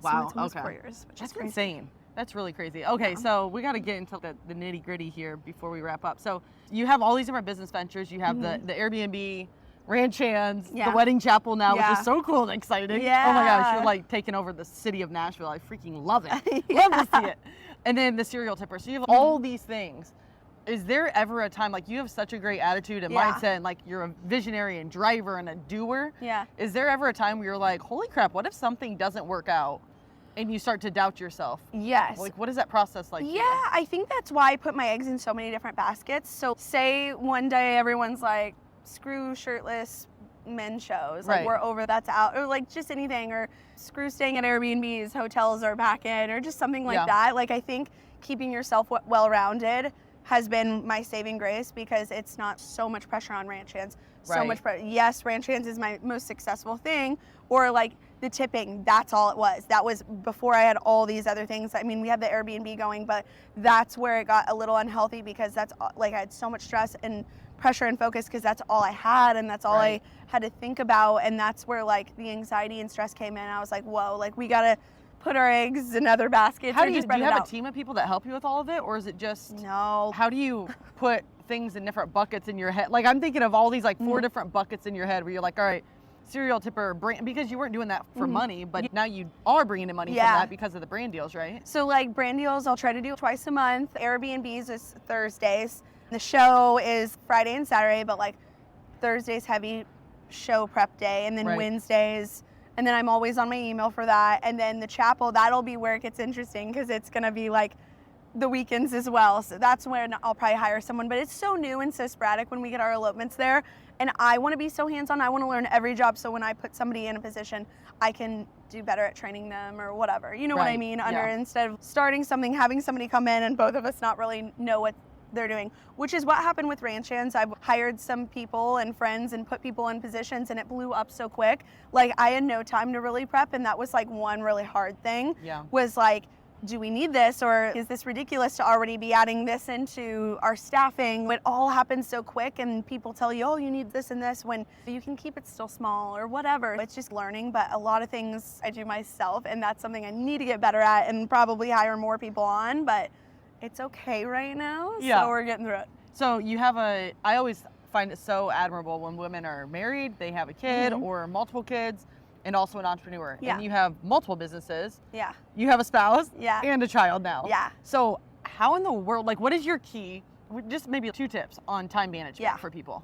Wow, so it's almost 4 years, which is crazy. Insane. That's really crazy. Okay, so we got to get into the nitty gritty here before we wrap up. So you have all these different business ventures. You have the Airbnb, Ranch Hands, the Wedding Chapel now, which is so cool and exciting. Yeah. Oh my gosh, you're like taking over the city of Nashville. I freaking love it. Love to see it. And then the serial tipper. So you have all these things. Is there ever a time, like you have such a great attitude and mindset, and like you're a visionary and driver and a doer. Yeah. Is there ever a time where you're like, holy crap, what if something doesn't work out? And you start to doubt yourself? Yes. Like, what is that process like? Yeah, I think that's why I put my eggs in so many different baskets. So say one day everyone's like, screw shirtless men shows. Like, we're over, that's out. Or like just anything. Or screw staying at Airbnbs, hotels are back in. Or just something like that. Like, I think keeping yourself well-rounded has been my saving grace because it's not so much pressure on ranch hands. So Right. much pressure. Yes, ranch hands is my most successful thing, or like the tipping, that's all it was. That was before I had all these other things. I mean, we had the Airbnb going, but that's where it got a little unhealthy because that's like I had so much stress and pressure and focus because that's all I had and that's all Right. I had to think about. And that's where like the anxiety and stress came in. I was like, whoa, like we gotta put our eggs in other baskets. How or do you just spread do? it You have out. a team of people that help you with all of it, or is it just? No. How do you put things in different buckets in your head? Like I'm thinking of all these like 4 different buckets in your head where you're like, all right, serial tipper, brand, because you weren't doing that for money, but now you are bringing in money from Yeah. that because of the brand deals, right? So like brand deals, I'll try to do twice a month. Airbnbs is Thursdays. The show is Friday and Saturday, but like Thursday's heavy show prep day, and then Right. Wednesdays, and then I'm always on my email for that. And then the chapel, that'll be where it gets interesting because it's gonna be like the weekends as well. So that's when I'll probably hire someone. But it's so new and so sporadic when we get our elopements there. And I want to be so hands-on. I want to learn every job. So when I put somebody in a position, I can do better at training them or whatever. You know what I Right, mean? yeah. Instead of starting something, having somebody come in and both of us not really know what they're doing, which is what happened with Ranch Hands. I've hired some people and friends and put people in positions and it blew up so quick. Like I had no time to really prep, and that was like one really hard thing. Yeah. Was like, do we need this, or is this ridiculous to already be adding this into our staffing? It all happens so quick and people tell you, oh, you need this and this, when you can keep it still small or whatever. It's just learning, but a lot of things I do myself, and that's something I need to get better at and probably hire more people on, but it's okay right now. Yeah. So we're getting through it. So you have I always find it so admirable when women are married, they have a kid or multiple kids, and also an entrepreneur. Yeah. And you have multiple businesses. Yeah. You have a spouse Yeah. and a child now. Yeah. So how in the world, like what is your key, just maybe 2 tips on time management Yeah. for people?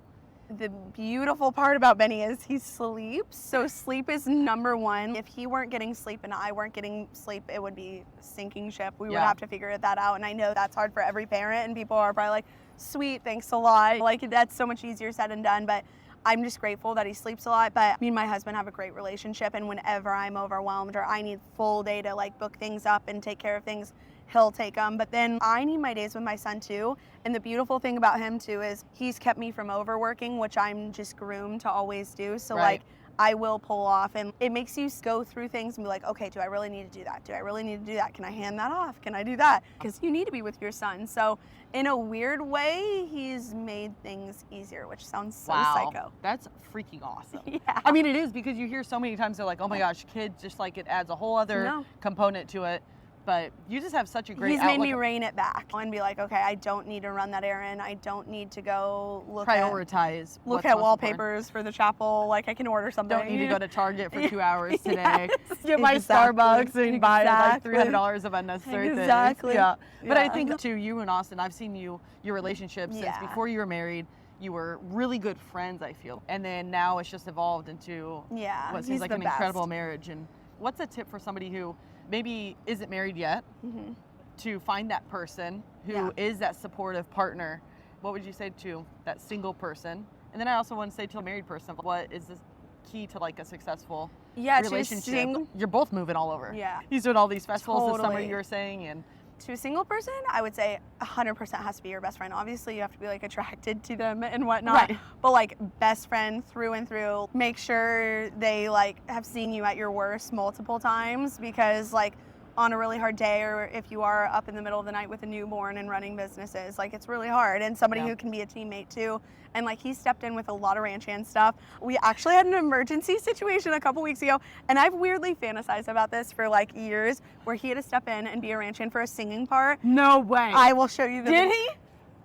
The beautiful part about Benny is he sleeps. So sleep is number one. If he weren't getting sleep and I weren't getting sleep, it would be a sinking ship. We would Yeah. have to figure that out. And I know that's hard for every parent, and people are probably like, sweet, thanks a lot. Like that's so much easier said and done. But I'm just grateful that he sleeps a lot. But me and my husband have a great relationship, and whenever I'm overwhelmed or I need full day to like book things up and take care of things, he'll take them. But then I need my days with my son too. And the beautiful thing about him too is he's kept me from overworking, which I'm just groomed to always do. So Right. like I will pull off, and it makes you go through things and be like, okay, do I really need to do that? Do I really need to do that? Can I hand that off? Can I do that? Because you need to be with your son. So in a weird way, he's made things easier, which sounds so psycho. That's freaking awesome. Yeah. I mean, it is, because you hear so many times they're like, oh my gosh, kids, just like it adds a whole other No. component to it. But you just have such a great He's made me outlook. rein it back and be like, okay, I don't need to run that errand. I don't need to go Prioritize. look what's at most important. wallpapers for the chapel. Like I can order something. Don't need to go to Target for 2 hours today. Yes, Get my exactly, Starbucks and buy like exactly. $300 of unnecessary Exactly. things. Yeah. But I Yeah. think too, you and Austin, I've seen your relationship since Yeah. before you were married. You were really good friends, I feel. And then now it's just evolved into Yeah, what seems he's like the an best. incredible marriage. And what's a tip for somebody who maybe isn't married yet Mhm. to find that person who is that supportive partner? What would you say to that single person? And then I also want to say to a married person, what is the key to like a successful Yeah, to a relationship? single, You're both moving all over. Yeah. He's doing all these festivals this summer, Totally. you were saying, and to a single person, I would say 100% has to be your best friend. Obviously, you have to be like attracted to them and whatnot. Right. But like best friend through and through. Make sure they like have seen you at your worst multiple times, because like on a really hard day, or if you are up in the middle of the night with a newborn and running businesses, like it's really hard. And somebody Yeah. who can be a teammate too. And like he stepped in with a lot of ranch hand stuff. We actually had an emergency situation a couple weeks ago, and I've weirdly fantasized about this for like years, where he had to step in and be a ranch hand for a singing part. no way. I will show you the Did he?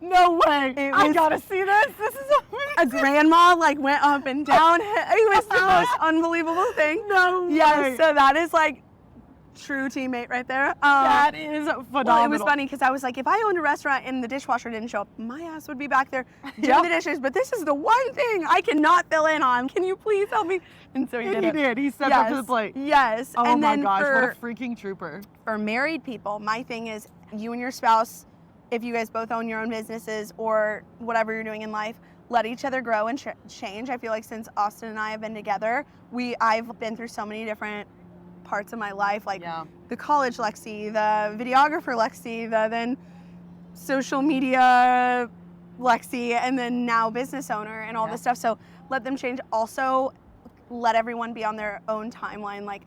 No way. It I was- gotta see this. This is A amazing. grandma like went up and down. It was the most unbelievable thing. No way. Yes, so that is like true teammate right there. That is phenomenal. Well, it was funny because I was like, if I owned a restaurant and the dishwasher didn't show up, my ass would be back there doing Yep. the dishes. But this is the one thing I cannot fill in on. Can you please help me? And so he And did he it. did. He stepped up to the Yes, plate. Yes. Oh and my then gosh, for, what a freaking trooper. for married people, my thing is you and your spouse, if you guys both own your own businesses or whatever you're doing in life, let each other grow and change. I feel like since Austin and I have been together, I've been through so many different parts of my life, like Yeah. the college Lexi, the videographer Lexi, then social media Lexi, and then now business owner and all this stuff. So let them change. Also, let everyone be on their own timeline. Like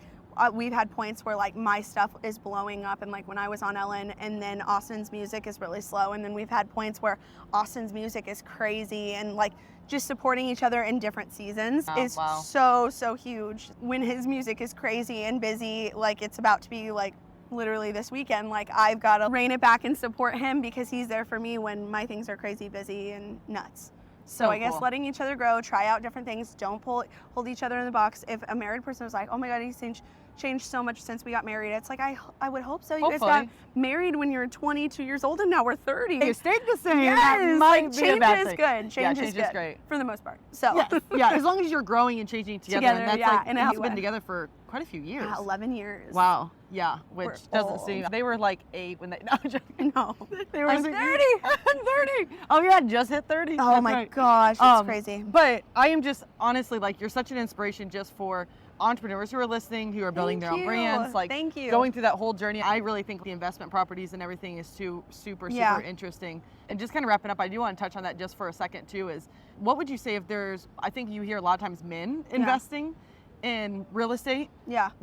we've had points where like my stuff is blowing up, and like when I was on Ellen, and then Austin's music is really slow, and then we've had points where Austin's music is crazy, and like just supporting each other in different seasons is so huge. When his music is crazy and busy, like it's about to be like literally this weekend, like I've got to rein it back and support him because he's there for me when my things are crazy, busy, and nuts. So I guess letting each other grow, try out different things, don't hold each other in the box. If a married person was like, oh my God, he's changed so much since we got married, it's like, I would hope so. You guys got married when you were 22 years old, and now we're 30. You stayed the same. Yes, that might be a bad change is thing. good. Change is good. Great. For the most part. So yeah, as long as you're growing and changing together, and that's like, and you've been together for quite a few years. 11 years. Wow. Yeah, which We're doesn't old. seem. They were like 8 when they. No, I'm joking. No. They were I'm 30. I'm 30. Oh, you had just hit 30. Oh That's my right. gosh, it's crazy. But I am just honestly like, you're such an inspiration just for entrepreneurs who are listening, who are building their own brands, like Thank you. going through that whole journey. I really think the investment properties and everything is super interesting. And just kind of wrapping up, I do want to touch on that just for a second too, is what would you say if there's, I think you hear a lot of times men investing in real estate,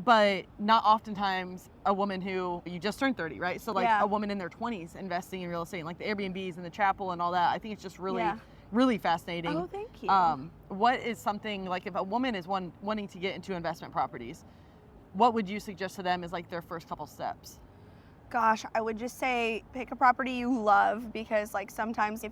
but not oftentimes a woman who, you just turned 30, right? So like a woman in their 20s investing in real estate, like the Airbnbs and the chapel and all that. I think it's just really fascinating. Oh, thank you. What is something, like if a woman is wanting to get into investment properties, what would you suggest to them as like their first couple steps? Gosh, I would just say pick a property you love, because like sometimes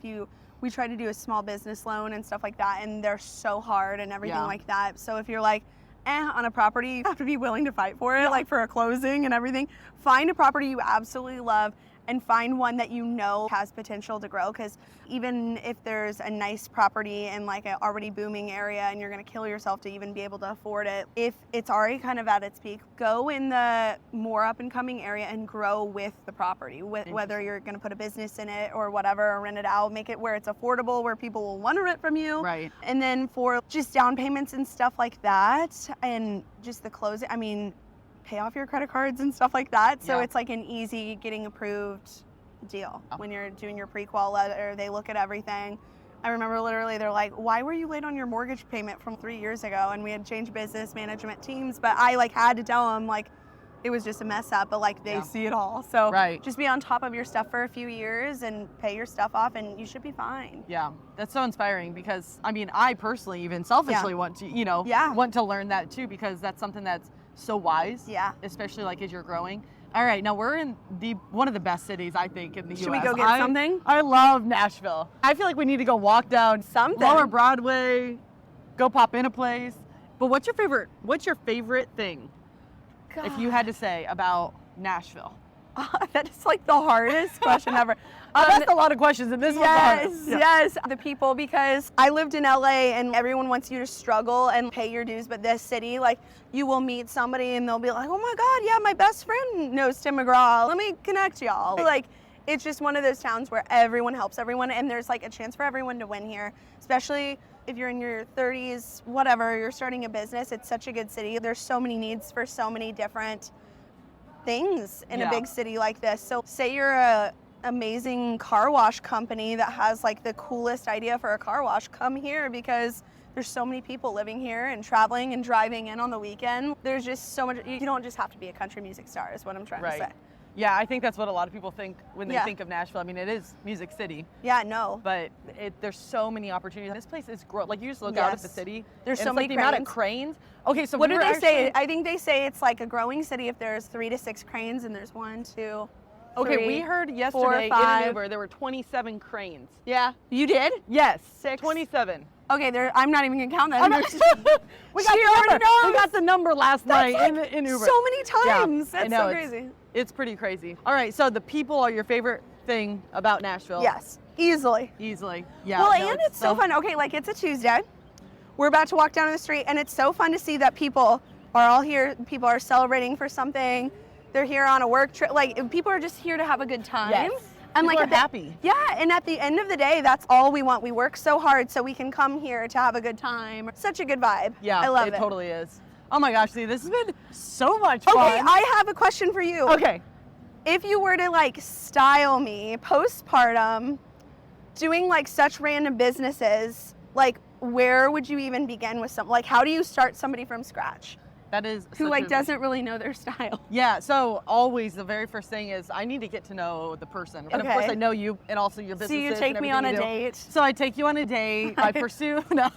we try to do a small business loan and stuff like that, and they're so hard and everything like that. So if you're like, on a property, you have to be willing to fight for it, like for a closing and everything. Find a property you absolutely love, and find one that you know has potential to grow, because even if there's a nice property in like an already booming area and you're going to kill yourself to even be able to afford it, if it's already kind of at its peak, go in the more up and coming area and grow with the property, whether you're going to put a business in it or whatever, or rent it out, make it where it's affordable, where people will want to rent from you. Right. And then for just down payments and stuff like that, and just the closing, I mean, pay off your credit cards and stuff like that. So it's like an easy getting approved deal. When you're doing your pre-qual letter, they look at everything. I remember literally they're like, why were you late on your mortgage payment from 3 years ago? And we had changed business management teams, but I like had to tell them like it was just a mess up, but like they see it all. So just be on top of your stuff for a few years and pay your stuff off, and you should be fine. Yeah, that's so inspiring, because I mean, I personally, even selfishly want to, want to learn that too, because that's something that's so wise, especially like as you're growing. All right, now we're in one of the best cities, I think, in the U.S. Should we go get something? I love Nashville. I feel like we need to go walk down Lower Broadway, go pop in a place. But what's your favorite thing, if you had to say, about Nashville? That is like the hardest question ever. I've asked a lot of questions, and this one's the hardest. Yes, the people, because I lived in LA and everyone wants you to struggle and pay your dues, but this city, like, you will meet somebody and they'll be like, oh my God, yeah, my best friend knows Tim McGraw. Let me connect y'all. Like, it's just one of those towns where everyone helps everyone, and there's like a chance for everyone to win here, especially if you're in your 30s, whatever, you're starting a business. It's such a good city. There's so many needs for so many different things in a big city like this. So say you're a amazing car wash company that has like the coolest idea for a car wash, come here, because there's so many people living here and traveling and driving in on the weekend. There's just so much. You don't just have to be a country music star, is what I'm trying to say. Yeah, I think that's what a lot of people think when they think of Nashville. I mean, it is Music City. Yeah, no. But there's so many opportunities. This place is like, you just look out at the city. There's so many the amount of cranes. Okay, so what do they say? I think they say it's like a growing city if there's 3 to 6 cranes, and there's 1, 2. Okay, we heard yesterday 4, 5. in an Uber there were 27 cranes. Yeah, you did? Yes, 6. 27. Okay, I'm not even gonna count that. We got the number last night in Uber. So many times. Yeah, That's so crazy. It's pretty crazy. All right, so the people are your favorite thing about Nashville? Yes, easily. Yeah. Well, and it's so fun. Okay, like it's a Tuesday. We're about to walk down the street, and it's so fun to see that people are all here. People are celebrating for something. They're here on a work trip. Like, people are just here to have a good time. Yes. And people like are happy. Yeah, and at the end of the day, that's all we want. We work so hard so we can come here to have a good time. Such a good vibe. Yeah, I love it. It totally is. Oh my gosh, see, this has been so much fun. Okay, I have a question for you. Okay. if you were to like style me postpartum, doing like such random businesses, like where would you even begin with something? Like how do you start somebody from scratch That is who such like a- doesn't really know their style? Yeah, so always the very first thing is I need to get to know the person. And of course Okay. I know you and also your business. So you take me on a date. So I take you on a date. I pursue. No.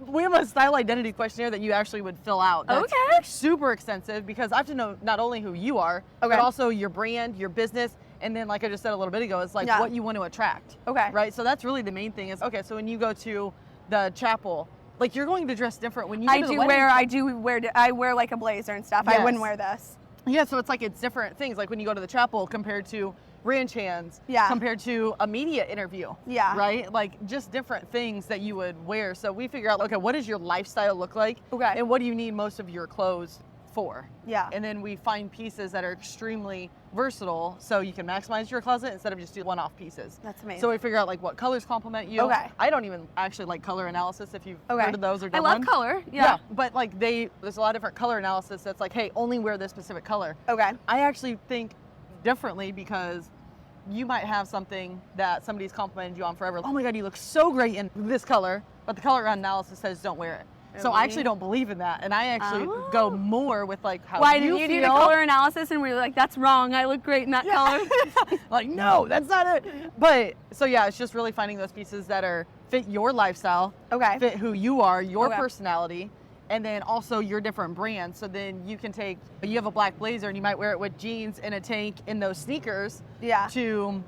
We have a style identity questionnaire that you actually would fill out. That's Okay. super extensive because I have to know not only who you are, Okay. but also your brand, your business, and then like I just said a little bit ago, it's like Yeah. what you want to attract. Okay. Right. So that's really the main thing. Is okay. So when you go to the chapel, like you're going to dress different when you. Go to the wedding. I wear like a blazer and stuff. I Yes. wouldn't wear this. Yeah, so it's like it's different things. Like when you go to the chapel compared to ranch hands, Yeah. compared to a media interview. Yeah. Right? Like just different things that you would wear. So we figure out, okay, what does your lifestyle look like? Okay. And what do you need most of your clothes for? Yeah. And then we find pieces that are extremely versatile so you can maximize your closet instead of just do one-off pieces. That's amazing. So we figure out like what colors complement you. Okay. I don't even actually like color analysis if you've Okay. heard of those or I done love one. color. Yeah. But like there's a lot of different color analysis that's like, hey, only wear this specific color. Okay. I actually think differently because you might have something that somebody's complimented you on forever. Oh my God, you look so great in this color, but the color analysis says don't wear it. So I Really? actually don't believe in that, and I actually Oh. go more with like how Why you didn't you do the feel. color analysis and we were like, that's wrong. I look great in that color. Like, no, that's not it. But so yeah, it's just really finding those pieces that are fit your lifestyle, Okay. fit who you are, your Okay. personality, and then also your different brands. So then you can take, you have a black blazer and you might wear it with jeans and a tank and those sneakers Yeah. to,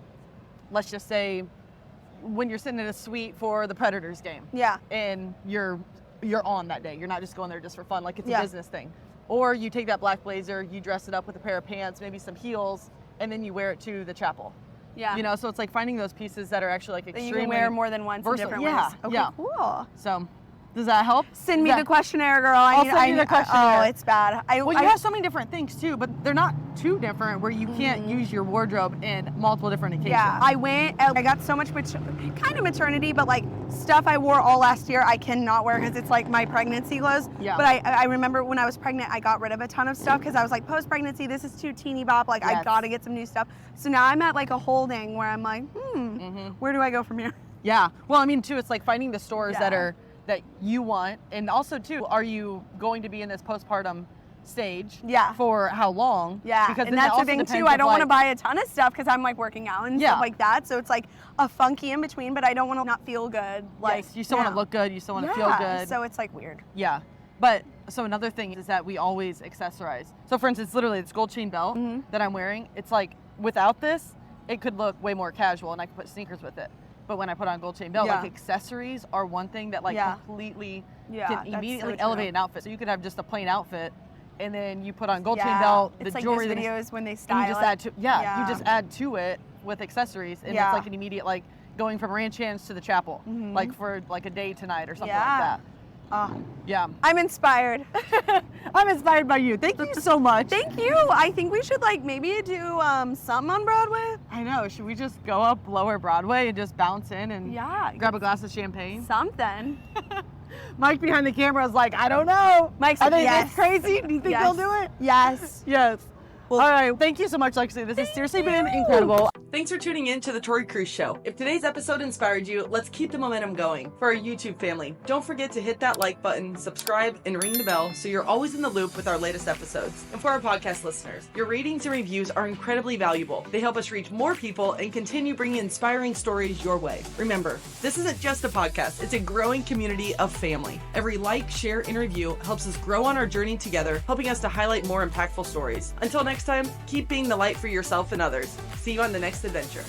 let's just say, when you're sitting in a suite for the Predators game Yeah. and you're on that day. You're not just going there just for fun, like it's Yeah. a business thing. Or you take that black blazer, you dress it up with a pair of pants, maybe some heels, and then you wear it to the chapel. Yeah. You know, so it's like finding those pieces that are actually like that extremely you can wear more than once in versatile. different Yeah, ways. Okay, yeah. cool. So does that help? Send me Does the that- questionnaire, girl. I'll send you the questionnaire. Oh, it's bad. Well, you have so many different things too, but they're not too different where you can't use your wardrobe in multiple different occasions. Yeah, I got so much kind of maternity, but like stuff I wore all last year I cannot wear because it's like my pregnancy clothes. Yeah. But I remember when I was pregnant, I got rid of a ton of stuff because I was like, post-pregnancy, this is too teeny bop. Like I Yes. gotta get some new stuff. So now I'm at like a holding where I'm like, where do I go from here? Yeah. Well, I mean, too, it's like finding the stores Yeah. that you want, and also too, are you going to be in this postpartum stage? Yeah. For how long? Yeah, Because and then that that's the also thing depends too. I if, don't want to like- buy a ton of stuff because I'm like working out and Yeah. stuff like that. So it's like a funky in between, but I don't want to not feel good. Like Yes, you still want to now. look good. You still want to Yeah, feel good. So it's like weird. Yeah. But so another thing is that we always accessorize. So for instance, literally this gold chain belt Mm-hmm. that I'm wearing, it's like without this, it could look way more casual and I could put sneakers with it. But when I put on gold chain belt, Yeah. like accessories are one thing that like Yeah. completely Yeah, can that's so immediately true. elevate an outfit. So you could have just a plain outfit and then you put on gold chain Yeah. belt, It's the like jewelry those that is- videos when they and style you just it. add to you Yeah. just add to it with accessories and Yeah. it's like an immediate like going from ranch hands to the chapel, like for like a day tonight or something like Yeah. that. Yeah. I'm inspired. I'm inspired by you. Thank you so much. Thank you. I think we should like maybe do something on Broadway. I know. Should we just go up Lower Broadway and just bounce in and Yeah. grab a glass of champagne? Something. Mike behind the camera is like, I don't know. Mike's Are like, they yes. this crazy? Do you think Yes. they'll do it? Yes. Yes. All right. Thank you so much, Lexi. This has seriously been incredible. Thanks for tuning in to the Tori Cruz Show. If today's episode inspired you, let's keep the momentum going. For our YouTube family, don't forget to hit that like button, subscribe, and ring the bell so you're always in the loop with our latest episodes. And for our podcast listeners, your ratings and reviews are incredibly valuable. They help us reach more people and continue bringing inspiring stories your way. Remember, this isn't just a podcast, it's a growing community of family. Every like, share, and review helps us grow on our journey together, helping us to highlight more impactful stories. Until next time, keep being the light for yourself and others. See you on the next adventure.